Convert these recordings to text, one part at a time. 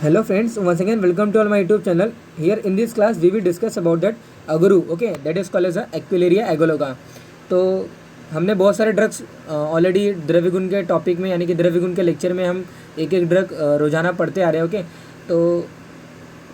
Hello friends, once again welcome to all my YouTube channel. Here in this class we will discuss about that aguru, okay, that is called as a Equilaria agologa. तो हमने बहुत सारे drugs already द्रव्यगुण के topic में यानी कि द्रव्यगुण के lecture में हम एक एक ड्रग रोजाना पढ़ते आ रहे हैं, ओके।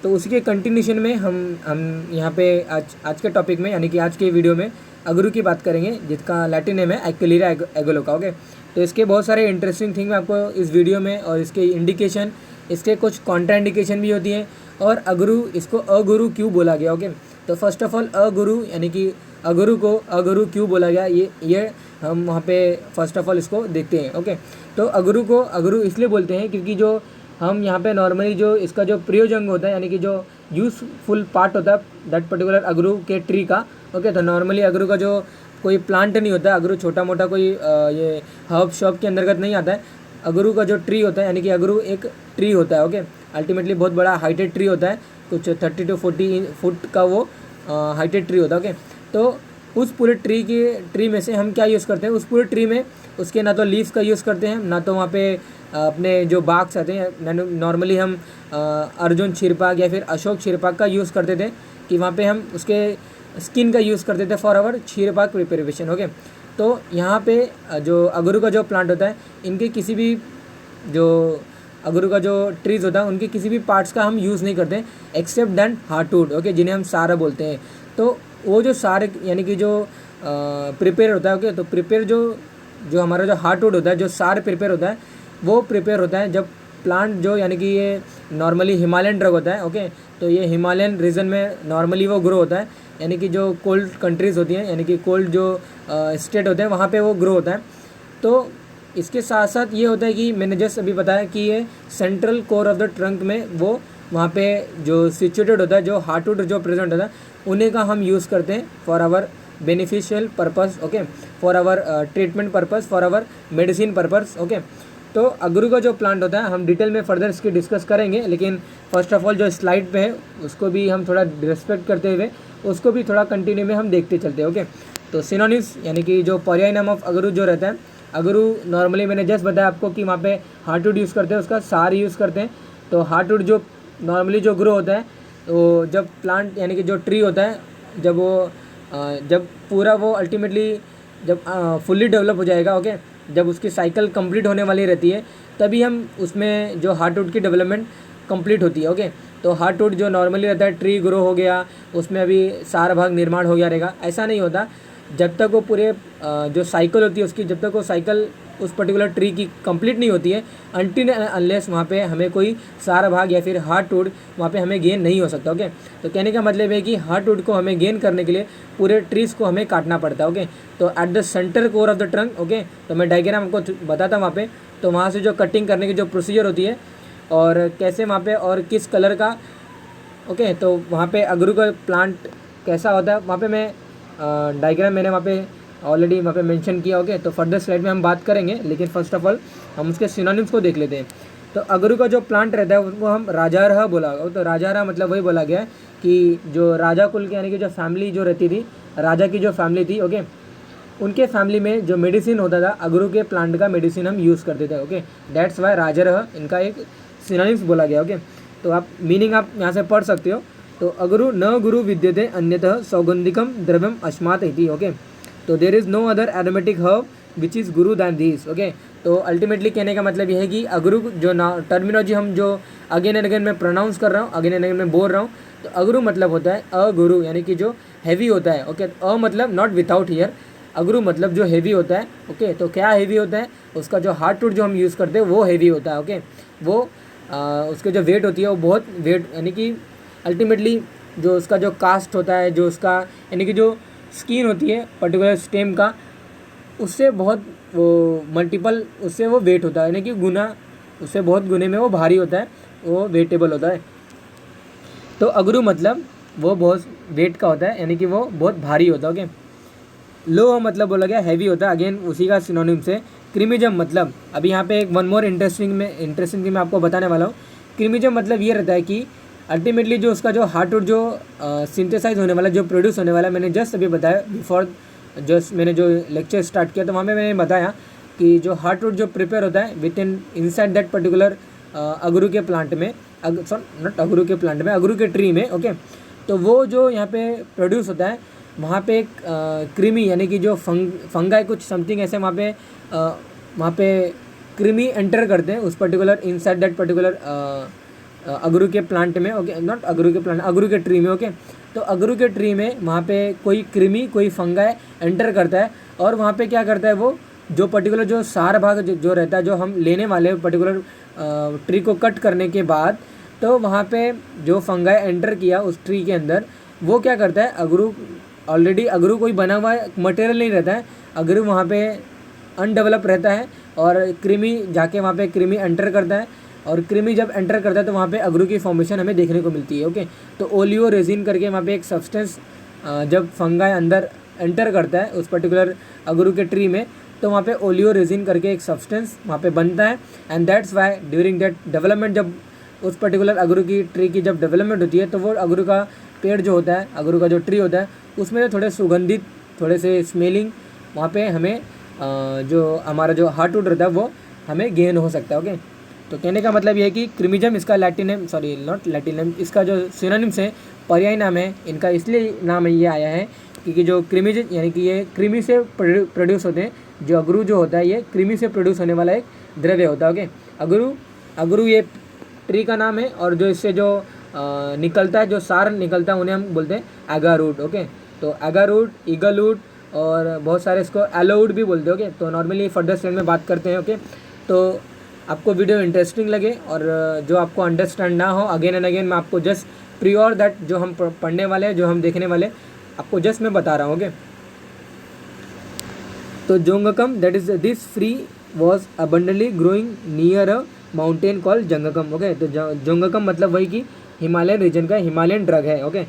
तो उसी के कंटिन्यूशन में हम यहाँ पे आज के टॉपिक में यानी कि आज के वीडियो में अगरू की बात करेंगे, जिसका लैटिन नेम है एक्विलेरिया एगोलोका, ओके। तो इसके बहुत सारे इंटरेस्टिंग थिंग मैं आपको इस वीडियो में और इसके इंडिकेशन, इसके कुछ कॉन्ट्राइंडिकेशन भी होती हैं और अगरू, इसको अगुरु क्यों बोला गया, ओके। तो फर्स्ट ऑफ ऑल अगुरु यानी कि अगरू को अगुरु क्यों बोला गया, ये हम वहाँ पे फर्स्ट ऑफ ऑल इसको देखते हैं, ओके। तो अगरू को अगरू इसलिए बोलते हैं क्योंकि जो हम यहाँ पे नॉर्मली जो इसका जो प्रयोजंग होता है यानी कि जो यूज़फुल पार्ट होता है दैट पर्टिकुलर अगरू के ट्री का, ओके। तो नॉर्मली अगरू का जो कोई प्लांट नहीं होता, अगरू छोटा मोटा कोई ये हर्ब शॉप के अंतर्गत नहीं आता है। अगरू का जो ट्री होता है यानी कि अगरू एक ट्री होता है, ओके। अल्टीमेटली बहुत बड़ा हाइटेड ट्री होता है, कुछ 30 to 40 फुट का वो हाइटेड ट्री होता है, ओके। तो उस पूरे ट्री में से हम क्या यूज़ करते हैं, उस पूरे ट्री में उसके ना तो लीव्स का यूज़ करते हैं, ना तो वहाँ पे अपने जो बाग्स आते हैं, नॉर्मली हम अर्जुन क्षीरपाग या फिर अशोक क्षीरपाग का यूज़ करते थे कि वहाँ पे हम उसके स्किन का यूज़ करते थे फॉर आवर क्षीरपाग प्रिपरेशन, ओके। तो यहाँ पे जो अगरू का जो प्लांट होता है, इनके किसी भी जो अगरू का जो ट्रीज़ होता है उनके किसी भी पार्ट्स का हम यूज़ नहीं करते एक्सेप्ट दैन हार्टवुड, ओके, जिन्हें हम सारा बोलते हैं। तो वो जो सारे यानी कि जो प्रिपेयर होता है, ओके। तो प्रिपेयर जो हमारा जो हार्टवुड होता है, जो सार प्रिपेयर होता है, वो प्रिपेयर होता है जब प्लांट जो यानी कि ये नॉर्मली हिमालयन ड्रग होता है, ओके। तो ये हिमालयन रीजन में नॉर्मली वो ग्रो होता है, यानी कि जो कोल्ड कंट्रीज़ होती हैं यानी कि कोल्ड जो स्टेट होते हैं वहाँ पे वो ग्रो होता है। तो इसके साथ साथ ये होता है कि मैंने जस्ट अभी बताया कि ये central core of the trunk में वो वहाँ पे जो सिचुएटेड होता है, जो हार्टवुड जो प्रेजेंट होता है, उन्हीं का हम यूज़ करते हैं for our beneficial purpose, okay, for our treatment purpose, for our medicine purpose, okay. तो अगरू का जो प्लांट होता है हम डिटेल में फर्दर इसकी डिस्कस करेंगे, लेकिन फर्स्ट ऑफ ऑल जो स्लाइड पे है उसको भी हम थोड़ा रिस्पेक्ट करते हुए उसको भी थोड़ा कंटिन्यू में हम देखते चलते हैं, ओके। तो सिनोनिम्स यानी कि जो पर्याय नाम ऑफ अगरू जो रहता है, अगरू नॉर्मली मैंने जस्ट बताया आपको कि वहाँ पे हार्टवुड यूज़ करते हैं, उसका सार यूज़ करते हैं। तो हार्टवुड जो नॉर्मली जो ग्रो होता है, तो जब प्लांट यानी कि जो ट्री होता है, जब पूरा वो अल्टीमेटली जब फुल्ली डेवलप हो जाएगा, ओके, जब उसकी साइकिल कंप्लीट होने वाली रहती है, तभी हम उसमें जो हार्टवुड की डेवलपमेंट कंप्लीट होती है, ओके। तो हार्टवुड जो नॉर्मली रहता है, ट्री ग्रो हो गया, उसमें अभी सारा भाग निर्माण हो गया रहेगा, ऐसा नहीं होता। जब तक वो पूरे जो साइकिल होती है उसकी, जब तक वो साइकिल उस पर्टिकुलर ट्री की कंप्लीट नहीं होती है, अनटिल अनलेस वहाँ पे हमें कोई सारा भाग या फिर हार्टवुड वहाँ पे हमें गेन नहीं हो सकता, ओके। तो कहने का मतलब है कि हार्टवुड को हमें गेन करने के लिए पूरे ट्रीज़ को हमें काटना पड़ता है, ओके। तो at the centre core of the trunk, okay, तो मैं डायग्राम आपको बताता वहाँ पे। तो वहाँ से जो कटिंग करने की जो प्रोसीजर होती है और कैसे वहाँ पे और किस कलर का, ओके, तो वहाँ पे अगरू का प्लांट कैसा होता है, वहाँ पे मैं डायग्राम मैंने वहाँ पे ऑलरेडी वहाँ पे मेंशन किया, ओके। तो फर्दर स्लाइड में हम बात करेंगे, लेकिन फर्स्ट ऑफ ऑल हम उसके सिनोनिम्स को देख लेते हैं। तो अगरू का जो प्लांट रहता है उसको हम राजारह बोला, तो राजारह मतलब वही बोला गया है कि जो राजा कुल के यानी कि जो फैमिली जो रहती थी, राजा की जो फैमिली थी, ओके, उनके फैमिली में जो मेडिसिन होता था, अगरू के प्लांट का मेडिसिन हम यूज़ करते थे, ओके। दैट्स वाई राजारह इनका एक सिनोनिम्स बोला गया, ओके। तो आप मीनिंग आप यहाँ से पढ़ सकते हो। तो अगरू न गुरु विद्यते अन्यतः सौगंधिकम द्रव्यम अस्मात् इति, ओके। तो there is no other aromatic herb which is गुरु दैन दिस, ओके। तो अल्टीमेटली कहने का मतलब यह है कि अगरू जो टर्मिनोलॉजी हम जो अगेन एंड अगेन मैं प्रोनाउंस कर रहा हूँ, अगेन एंड अगेन मैं बोल रहा हूँ, तो अगरू मतलब होता है अगुरु यानी कि जो हैवी होता है, ओके। अ मतलब नॉट विदाउट हियर, अगरू मतलब जो हैवी होता है, ओके। तो क्या हैवी होता है, उसका जो हार्टवुड जो हम यूज़ करते हैं वो हैवी होता है, ओके। वो उसके जो वेट होती है वो बहुत वेट यानी कि अल्टीमेटली जो उसका जो कास्ट होता है, जो उसका यानी कि जो स्किन होती है पर्टिकुलर स्टेम का, उससे बहुत वो मल्टीपल उससे वो वेट होता है, यानी कि गुना उससे बहुत गुने में वो भारी होता है, वो वेटेबल होता है। तो अगरू मतलब वो बहुत वेट का होता है, यानी कि वो बहुत भारी होता है, ओके। लो मतलब बोला गया हैवी होता है, अगेन उसी का सिनोनिम से। क्रीमिजम मतलब अभी यहाँ पे एक वन मोर इंटरेस्टिंग थिंग मैं आपको बताने वाला हूँ। क्रीमिजम मतलब ये रहता है कि अल्टीमेटली जो उसका जो हार्टवुड जो सिंथेसाइज होने वाला, जो प्रोड्यूस होने वाला, मैंने जस्ट अभी बताया बिफोर जस्ट मैंने जो लेक्चर स्टार्ट किया, तो वहाँ में मैंने बताया कि जो हार्टवुड जो प्रिपेयर होता है within inside that particular अगरू के प्लांट में, नॉट अगरू के प्लांट में, अगरू के ट्री में, ओके। तो वो जो यहाँ पे प्रोड्यूस होता है वहाँ पे एक कृमि यानी कि जो फंगाई कुछ समथिंग ऐसे वहाँ पे कृमि एंटर करते हैं उस पर्टिकुलर इनसाइड दैट पर्टिकुलर अगरू के प्लांट में, ओके, नॉट अगरू के प्लांट, अगरू के ट्री में, ओके। तो अगरू के ट्री में वहाँ पे कोई कृमि, कोई फंगाई एंटर करता है और वहाँ पे क्या करता है वो जो पर्टिकुलर जो सार भाग जो रहता है, जो हम लेने वाले पर्टिकुलर ट्री को कट करने के बाद, तो वहाँ पे जो फंगाई एंटर किया उस ट्री के अंदर, वो क्या करता है, अगरू ऑलरेडी अगरू कोई बना हुआ मटेरियल नहीं रहता है, अगरू वहाँ पे अनडेवलप रहता है और कृमि जाके वहाँ पे कृमि एंटर करता है और कृमि जब एंटर करता है तो वहाँ पे अगरू की फॉर्मेशन हमें देखने को मिलती है, ओके। तो ओलियो रेजिन करके वहाँ पे एक सब्सटेंस जब फंगाई अंदर एंटर करता है उस पर्टिकुलर अगरू के ट्री में, तो वहाँ पे ओलियो रेजिन करके एक सब्सटेंस वहाँ पे बनता है। And that's why during that development, जब उस पर्टिकुलर अगरू की ट्री की जब डेवलपमेंट होती है तो वो अगरू का पेड़ जो होता है, अगरू का जो ट्री होता है, उसमें थोड़े सुगंधित, थोड़े से स्मेलिंग वहाँ पे हमें जो हमारा जो हार्टवुड रहता है वो हमें गेन हो सकता है, ओके। तो कहने का मतलब ये है कि क्रिमिजम इसका Latin name, sorry not Latin name, इसका जो सिनोनिम्स है, पर्यायी नाम है इनका, इसलिए नाम ये आया है क्योंकि जो क्रिमिज यानी कि ये कृमि से प्रोड्यूस होते हैं। जो अगरू जो होता है ये कृमि से प्रोड्यूस होने वाला एक द्रव्य होता है, ओके। अगरू ये ट्री का नाम है और जो इससे जो निकलता है, जो सार निकलता है, उन्हें हम बोलते हैं एगारूट, ओके। तो एगारूट, ईगलवुड और बहुत सारे इसको एलोवुड भी बोलते हैं, ओके। तो नॉर्मली फर्दर स्टेज में बात करते हैं, ओके। तो आपको वीडियो इंटरेस्टिंग लगे और जो आपको अंडरस्टैंड ना हो, अगेन एंड अगेन मैं आपको जस्ट प्रियोर दैट जो हम पढ़ने वाले हैं, जो हम देखने वाले, आपको जस्ट मैं बता रहा हूँ, ओके। तो जोंगकम, that is this free was abundantly growing near a mountain called जंगकम, ओके। तो जोंगकम मतलब वही कि हिमालयन रीजन का हिमालयन ड्रग है, ओके।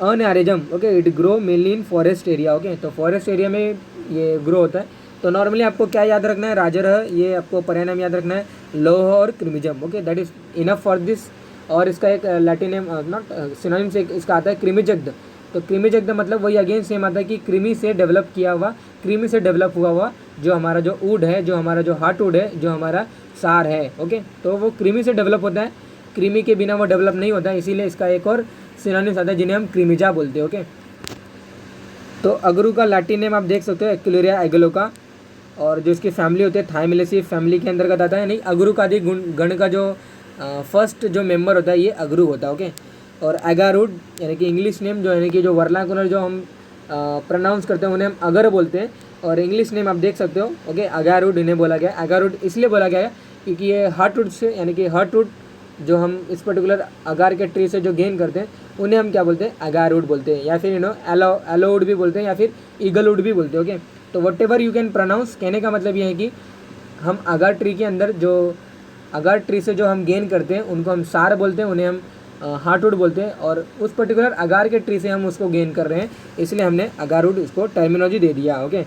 अनआरिजम, okay, it grow mainly in forest area, okay. तो फॉरेस्ट एरिया में ये ग्रो होता है। तो नॉर्मली आपको क्या याद रखना है, राजरह, ये आपको पर्याय नाम याद रखना है, लोह और क्रिमिजम, okay. That is enough for this. और इसका एक लैटिन नेम, नॉट सिनोनिम से इसका आता है क्रिमिजग्ध। तो क्रिमिजग्ध मतलब वही अगेन सेम आता है कि कृमि से डेवलप किया हुआ, कृमि से डेवलप हुआ जो हमारा जो वुड है, जो हमारा जो हार्टवुड है, जो हमारा सार है, ओके। तो वो कृमि से डेवलप होता है, कृमि के बिना वो डेवलप नहीं होता है, इसीलिए इसका एक और सिनोनिम्स आता है जिन्हें हम क्रिमिजा बोलते हैं, ओके। तो अगरू का लैटिन नेम आप देख सकते हो एक्विलेरिया एगलोका, और जो इसकी फैमिली होती है थाइमिलेसी फैमिली के अंतर्गत आता है। यानी अगरू का गण का जो फर्स्ट जो मेंबर होता है ये अगरू होता है, ओके। और एगारूड यानी कि इंग्लिश नेम जो यानी कि जो वर्नाकुलर जो हम प्रोनाउंस करते हैं उन्हें हम अगर बोलते हैं, और इंग्लिश नेम आप देख सकते हो, ओके। अगारूड इन्हें बोला गया, अगारूड इसलिए बोला गया है क्योंकि ये हार्टवुड से, यानी कि हार्टवुड जो हम इस पर्टिकुलर अगार के ट्री से जो गेन करते हैं उन्हें हम क्या बोलते हैं, अगारूड बोलते हैं, या फिर एलोवुड भी बोलते हैं, या फिर ईगलवुड भी बोलते हैं, ओके। तो whatever you can pronounce, कहने का मतलब ये है कि हम अगार ट्री के अंदर जो अगार ट्री से जो हम गेन करते हैं उनको हम सार बोलते हैं, उन्हें हम हार्टवुड बोलते हैं, और उस पर्टिकुलर अगार के ट्री से हम उसको गेन कर रहे हैं, इसलिए हमने अगारवुड उसको टर्मिनोलॉजी दे दिया, ओके।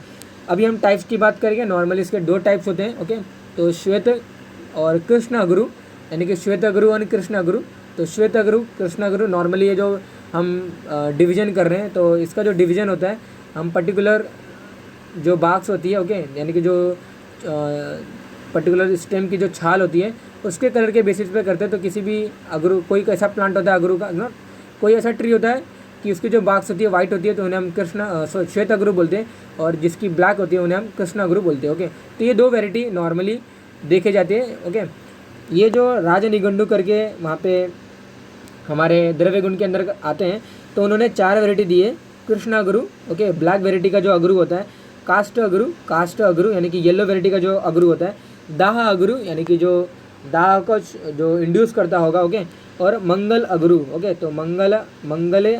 अभी हम टाइप्स की बात करेंगे। नॉर्मली इसके दो टाइप्स होते हैं, ओके। तो श्वेत और कृष्ण अगरू, यानी कि श्वेत अगरू और कृष्ण अगरू। तो श्वेत अगरू, कृष्ण अगरू, नॉर्मली ये जो हम डिवीजन कर रहे हैं, तो इसका जो डिवीजन होता है, हम पर्टिकुलर जो बाक्स होती है, ओके, यानी कि जो पर्टिकुलर स्टेम की जो छाल होती है उसके कलर के बेसिस पे करते हैं। तो किसी भी अगरू, कोई ऐसा प्लांट होता है अगरू का, ना कोई ऐसा ट्री होता है कि उसकी जो बाक्स होती है वाइट होती है, तो उन्हें हम श्वेत अगरू बोलते हैं, और जिसकी ब्लैक होती है उन्हें हम कृष्ण अगरू बोलते हैं, ओके। तो ये दो वेराइटी नॉर्मली देखे जाते हैं, ओके। ये जो राजनिगंडू करके वहाँ पे हमारे द्रव्य गुण के अंदर आते हैं, तो उन्होंने 4 वेराइटी दी है कृष्ण अगरू, ओके। ब्लैक वेराइटी का जो अगरू होता है, कास्ट अगरू यानी कि येलो वेराइटी का जो अगरू होता है, दाह अगरू यानी कि जो दाह को जो इंड्यूस करता होगा, ओके, और मंगल अगरू, ओके। तो मंगल्य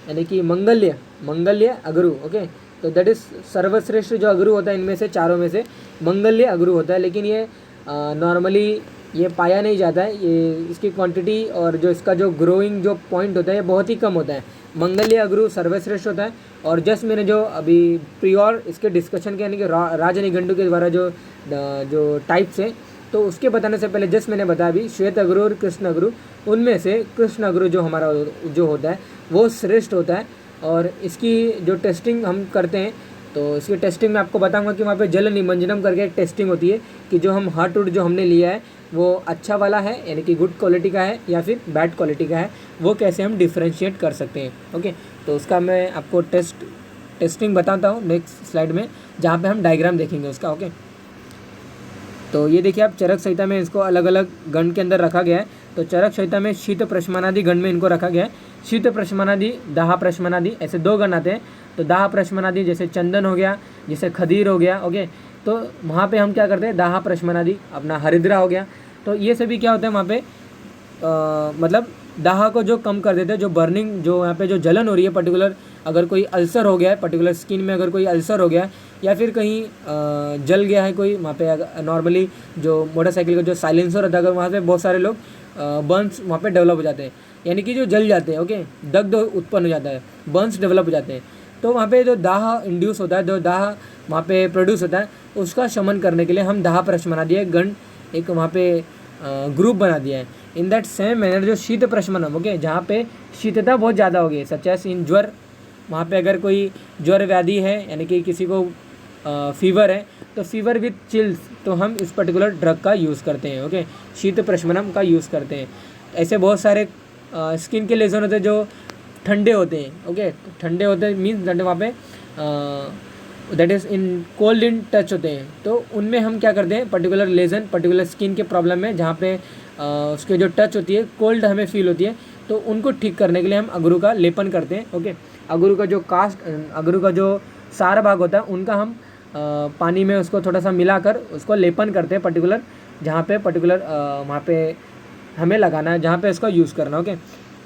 यानी कि मंगल्य अगरू, ओके। तो दैट इज सर्वश्रेष्ठ जो अगरू होता है इनमें से, चारों में से मंगल्य अगरू होता है, लेकिन ये नॉर्मली ये पाया नहीं जाता है, ये इसकी क्वांटिटी और जो इसका जो ग्रोइंग जो पॉइंट होता है ये बहुत ही कम होता है। मंगल्य अगरू सर्वश्रेष्ठ होता है। और जस्ट मैंने जो अभी प्रियोर इसके डिस्कशन के यानी कि राजनिगंडू के द्वारा जो टाइप्स है, तो उसके बताने से पहले जस्ट मैंने बताया अभी श्वेत अगरू और कृष्ण अगरू, उनमें से कृष्ण अगरू जो हमारा जो होता है वो श्रेष्ठ होता है। और इसकी जो टेस्टिंग हम करते हैं तो इसकी टेस्टिंग में आपको बताऊंगा कि वहाँ पे जल निमज्जनम करके एक टेस्टिंग होती है कि जो हम हार्टवुड जो हमने लिया है वो अच्छा वाला है यानी कि गुड क्वालिटी का है या फिर बैड क्वालिटी का है, वो कैसे हम डिफ्रेंशिएट कर सकते हैं। ओके, तो उसका मैं आपको टेस्टिंग बताता हूँ नेक्स्ट स्लाइड में, जहाँ पे हम डायग्राम देखेंगे उसका। ओके, तो ये देखिए आप चरक संहिता में इसको अलग अलग गण के अंदर रखा गया है। तो चरक संहिता में शीत प्रशमनादि गण में इनको रखा गया है। शीत प्रशमनादि, दाह प्रशमनादि, ऐसे 2 गण आते हैं। तो दाह प्रशमनादि जैसे चंदन हो गया, जैसे खदीर हो गया। ओके, तो वहाँ पे हम क्या करते हैं, दाह प्रशमनादि अपना हरिद्रा हो गया। तो ये सभी क्या होता है वहाँ पे मतलब दाह को जो कम कर देते हैं, जो बर्निंग, जो यहाँ पे जो जलन हो रही है पर्टिकुलर, अगर कोई अल्सर हो गया है पर्टिकुलर स्किन में, अगर कोई अल्सर हो गया है या फिर कहीं जल गया है कोई, वहाँ पे नॉर्मली जो मोटरसाइकिल का जो साइलेंसर होता है, अगर वहाँ पे बहुत सारे लोग बर्न्स वहाँ पे डेवलप हो जाते हैं, यानी कि जो जल जाते हैं। ओके, दग्ध उत्पन्न हो जाता है, बर्न्स डेवलप हो जाते हैं। तो वहाँ पे जो दाह इंड्यूस होता है, जो दाह वहाँ पे प्रोड्यूस होता है, उसका शमन करने के लिए हम दाह प्रशमनादि एक गण, एक वहाँ पे ग्रुप बना दिया है। इन दैट सेम मैनर जो शीत प्रशमनम, ओके, जहाँ पे शीतता बहुत ज़्यादा हो गई, सच एस इन ज्वर, वहाँ पे अगर कोई ज्वर व्याधि है यानी कि किसी को फीवर है, तो फीवर विथ चिल्स, तो हम इस पर्टिकुलर ड्रग का यूज़ करते हैं। ओके, शीत प्रशमनम का यूज़ करते हैं। ऐसे बहुत सारे स्किन के लेजन होते हैं जो ठंडे होते हैं। ओके, ठंडे होते हैं मीन्स दैट वहाँ पे that is in cold in touch होते हैं। तो उनमें हम क्या करते हैं, पर्टिकुलर लेजन, पर्टिकुलर स्किन के प्रॉब्लम में जहाँ पे उसके जो टच होती है, कोल्ड हमें फील होती है, तो उनको ठीक करने के लिए हम अगरू का लेपन करते हैं। ओके, अगरू का जो अगरू का जो सारा भाग होता है, उनका हम पानी में उसको थोड़ा सा मिलाकर उसको लेपन करते हैं पर्टिकुलर, जहाँ पे पर्टिकुलर वहाँ पे हमें लगाना है, जहाँ पे इसका यूज़ करना है। ओके,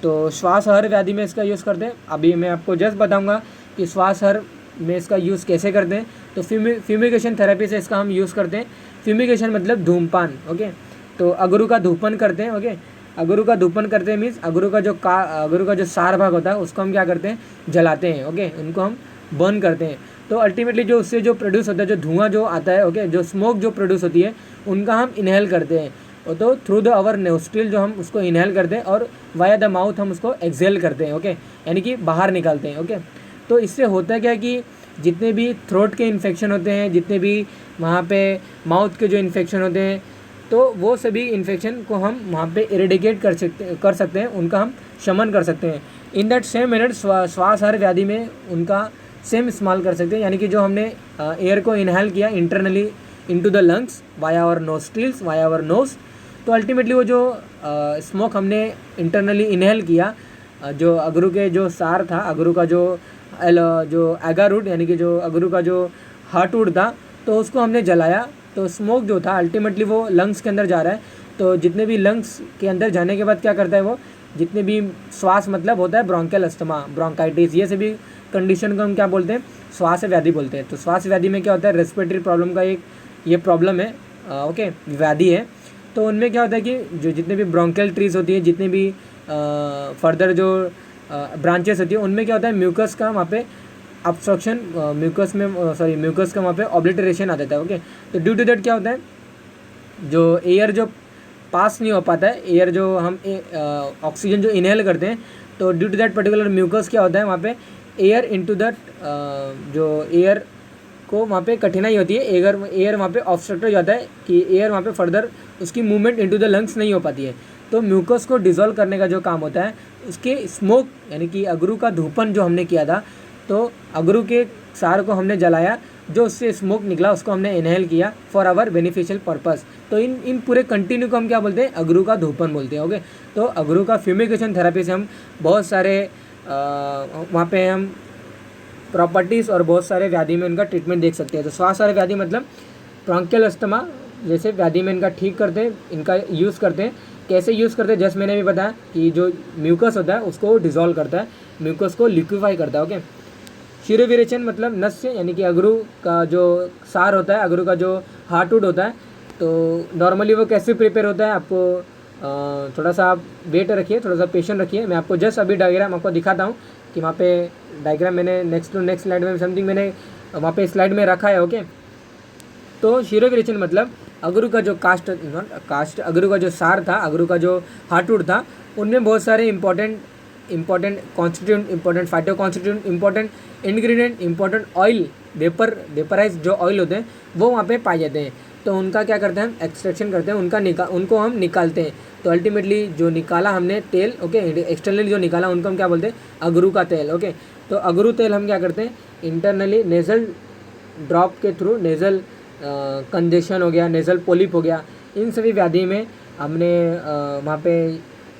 तो श्वास हर व्याधि में इसका यूज़ करते हैं। अभी मैं आपको जस्ट बताऊँगा कि श्वास हर में इसका यूज़ कैसे करते हैं। तो फ्यूमिगेशन थेरेपी से इसका हम यूज़ करते हैं। फ्यूमिगेशन मतलब धूमपान। ओके, तो अगरू का धूपन करते हैं। ओके, अगरू का धूपन करते हैं मीन्स अगरू का जो सार भाग होता है उसको हम क्या करते हैं, जलाते हैं। ओके, उनको हम बर्न करते हैं। तो अल्टीमेटली जो उससे जो प्रोड्यूस होता है, जो धुआं जो आता है, ओके, जो स्मोक जो प्रोड्यूस होती है, उनका हम इनहेल करते हैं। तो थ्रू द आवर नोस्ट्रिल जो हम उसको इनहेल करते हैं और वाया द माउथ हम उसको एक्सहेल करते हैं। ओके, यानी कि बाहर निकालते हैं। ओके, तो इससे होता क्या है कि जितने भी थ्रोट के इन्फेक्शन होते हैं, जितने भी वहाँ पे माउथ के जो इन्फेक्शन होते हैं, तो वो सभी इन्फेक्शन को हम वहाँ पे इरेडिकेट कर सकते हैं, उनका हम शमन कर सकते हैं। इन दैट सेम मिनट श्वास हर व्याधि में उनका सेम इस्तेमाल कर सकते हैं, यानी कि जो हमने एयर को इनहेल किया internally into the lungs via our nostrils, via our nose, तो अल्टीमेटली वो जो स्मोक हमने इंटरनली इनहेल किया, जो अगरू के जो सार था, अगरू का जो एगारूट यानी कि जो अगरू का जो हार्टवुड था, तो उसको हमने जलाया। तो स्मोक जो था अल्टीमेटली वो लंग्स के अंदर जा रहा है। तो जितने भी लंग्स के अंदर जाने के बाद क्या करता है, वो जितने भी श्वास मतलब होता है ब्रोंकियल अस्थमा, ब्रोंकाइटिस, ये सभी कंडीशन को हम क्या बोलते हैं, श्वास व्याधि बोलते हैं। तो श्वास व्याधि में क्या होता है, रेस्पिरेटरी प्रॉब्लम का एक ये प्रॉब्लम है, ओके, व्याधि है। तो उनमें क्या होता है कि जो जितने भी ब्रोंकियल ट्रीज होती है, जितने भी फर्दर जो ब्रांचेस होती है, उनमें क्या होता है, म्यूकस का वहाँ पे ऑब्स्ट्रक्शन, म्यूकस का वहाँ पे ऑब्लिटरेशन आ जाता है। ओके, तो ड्यू टू दैट क्या होता है, जो एयर जो पास नहीं हो पाता है, एयर जो हम ऑक्सीजन जो इनहेल करते हैं, तो due to that particular mucus क्या होता है, वहाँ पे एयर इनटू दैट जो एयर को वहाँ पे कठिनाई होती है, एयर वहाँ पे ऑब्स्ट्रक्ट हो जाता है कि एयर वहाँ पे फर्दर उसकी मूवमेंट इनटू द लंग्स नहीं हो पाती है। तो म्यूकस को डिज़ोल्व करने का जो काम होता है, उसके स्मोक यानी कि अगरू का धूपन जो हमने किया था, तो अगरू के सार को हमने जलाया, जो उससे स्मोक निकला उसको हमने इनहेल किया फॉर आवर बेनिफिशियल पर्पस। तो इन पूरे कंटिन्यू को हम क्या बोलते हैं, अगरू का धूपन बोलते हैं। ओके, तो अगरू का फ्यूमिगेशन थेरेपी से हम बहुत सारे वहाँ पे हम प्रॉपर्टीज़ और बहुत सारे व्याधि में उनका ट्रीटमेंट देख सकते हैं। तो श्वास वाले व्याधि मतलब ब्रोंकियल अस्थमा जैसे व्याधि में इनका ठीक करते हैं, इनका यूज़ करते हैं। कैसे यूज़ करते हैं, जैसे मैंने भी बताया कि जो म्यूकस होता है उसको डिज़ोल्व करता है, म्यूकस को लिक्विफाई करता है। ओके, शिरोविरेचन मतलब नस्य यानी कि अगरू का जो सार होता है, अगरू का जो हार्टवुड होता है, तो नॉर्मली वो कैसे प्रिपेयर होता है, आपको थोड़ा सा आप वेट रखिए, थोड़ा सा पेशेंट रखिए। मैं आपको जस्ट अभी डायग्राम आपको दिखाता हूँ कि वहाँ पे डायग्राम मैंने नेक्स्ट स्लाइड में समथिंग मैंने वहाँ पे स्लाइड में रखा है। ओके, तो शिरोविरेचन मतलब अगरू का जो कास्ट अगरू का जो सार था, अगरू का जो हार्टवुड था, उनमें बहुत सारे important important constituent, important phyto constituent, important ingredient, important oil, vaporise जो ऑयल होते हैं वो वहाँ पे पाए जाते हैं। तो उनका क्या करते हैं हम एक्सट्रैक्शन करते हैं, उनको हम निकालते हैं। तो अल्टीमेटली जो निकाला हमने तेल, ओके, एक्सटर्नली जो निकाला उनको हम क्या बोलते हैं, अगरू का तेल। ओके, तो अगरू तेल हम क्या करते हैं, इंटरनली नेज़ल ड्रॉप के थ्रू, नेज़ल कंजेशन हो गया, नेज़ल पोलिप हो गया, इन सभी व्याधि में हमने वहाँ पे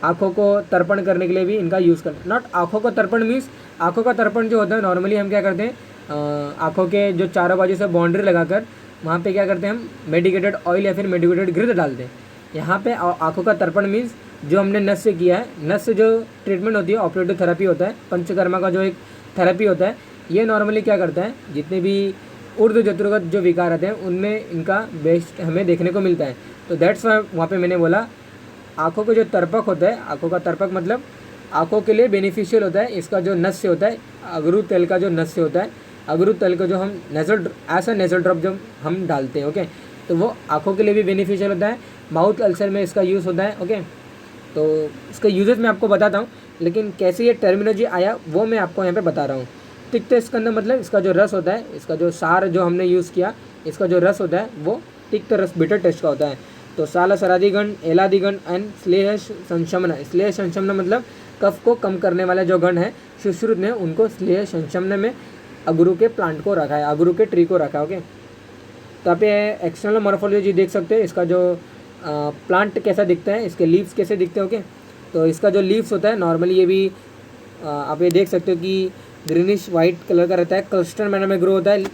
आँखों को तर्पण करने के लिए भी इनका यूज़ करते हैं। नॉट आँखों को तर्पण मीन्स, आँखों का तर्पण जो होता है नॉर्मली हम क्या करते हैं, आँखों के जो चारों बाजू से बाउंड्री लगाकर वहाँ पे क्या करते हैं हम मेडिकेटेड ऑयल या फिर मेडिकेटेड घृत डालते हैं। यहाँ पे आँखों का तर्पण मीन्स जो हमने नस से किया है, नस से जो ट्रीटमेंट होती है, ऑपरेटिव थेरेपी होता है, पंचकर्मा का जो एक थेरेपी होता है, ये नॉर्मली क्या करता है, जितने भी ऊर्ध्व जत्रुगत जो विकार आते हैं उनमें इनका बेस्ट हमें देखने को मिलता है। तो दैट्स वाई वहाँ पे मैंने बोला आँखों का जो तर्पक होता है, आँखों का तर्पक मतलब आँखों के लिए बेनिफिशियल होता है, इसका जो नस से होता है, अगरू तेल का जो नस से होता है, अगरू तेल को जो हम नेज़ल ड्रॉप जब हम डालते हैं, ओके, तो वो आँखों के लिए भी बेनिफिशियल होता है। माउथ अल्सर में इसका यूज़ होता है। ओके, तो इसका यूजेस मैं आपको बताता हूँ, लेकिन कैसे ये टर्मिनोलॉजी आया वो मैं आपको यहाँ पे बता रहा हूँ। तिक्त इसका अंदर मतलब इसका जो रस होता है, इसका जो सार जो हमने यूज़ किया, इसका जो रस होता है वो तिक्त रस बिटर टेस्ट का होता है। तो साल सरादिगण, एलादिगण एंड श्लेष संशमन। श्लेष संशमन मतलब कफ को कम करने वाला जो गण है, सुश्रुत ने उनको श्लेष संशमन में अगरू के प्लांट को रखा है, अगरू के ट्री को रखा है। ओके, तो आप ये एक्सटर्नल मॉर्फोलॉजी देख सकते हैं, इसका जो प्लांट कैसा दिखता है, इसके लीव्स कैसे दिखते हैं। ओके, तो इसका जो लीव्स होता है नॉर्मली ये भी आप ये देख सकते हो कि ग्रीनिश वाइट कलर का रहता है, क्लस्टर मैनर में ग्रो होता है।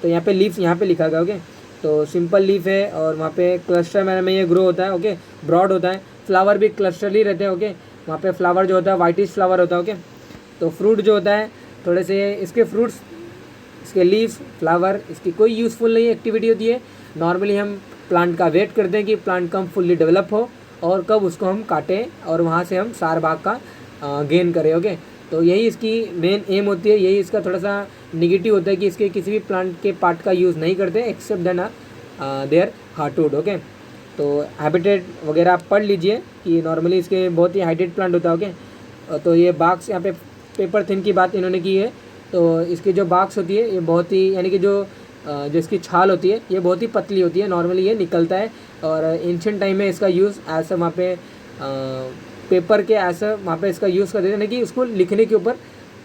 तो यहाँ पे लीव्स यहाँ पे लिखा गया। ओके, तो सिंपल लीफ है और वहाँ पे क्लस्टर मैनर में ये ग्रो होता है। ओके, ब्रॉड होता है, फ्लावर भी क्लस्टरली रहते हैं। ओके, वहाँ पे फ्लावर जो होता है वाइटिश फ्लावर होता है। ओके, तो फ्रूट जो होता है थोड़े से, इसके फ्रूट्स, इसके लीव्स, फ्लावर, इसकी कोई यूज़फुल नहीं एक्टिविटी होती है। नॉर्मली हम प्लांट का वेट करते हैं कि प्लांट कब फुल्ली डेवलप हो और कब उसको हम काटें और वहाँ से हम सार भाग का गेन करें। ओके, तो यही इसकी मेन एम होती है। यही इसका थोड़ा सा निगेटिव होता है कि इसके किसी भी प्लांट के पार्ट का यूज़ नहीं करते except then their heartwood. Okay, तो हैबिटेट वगैरह आप पढ़ लीजिए कि नॉर्मली इसके बहुत ही हाइटेड प्लांट होता है। ओके, तो ये बाक्स, यहाँ पे पेपर थिन की बात इन्होंने की है। तो इसकी जो बाक्स होती है ये बहुत ही, यानी कि जो इसकी छाल होती है ये बहुत ही पतली होती है, नॉर्मली ये निकलता है। और एंशिएंट टाइम में इसका यूज़ ऐसा वहाँ पे पेपर के ऐसा वहाँ पे इसका यूज़ करते थे, यानी कि उसको लिखने के ऊपर,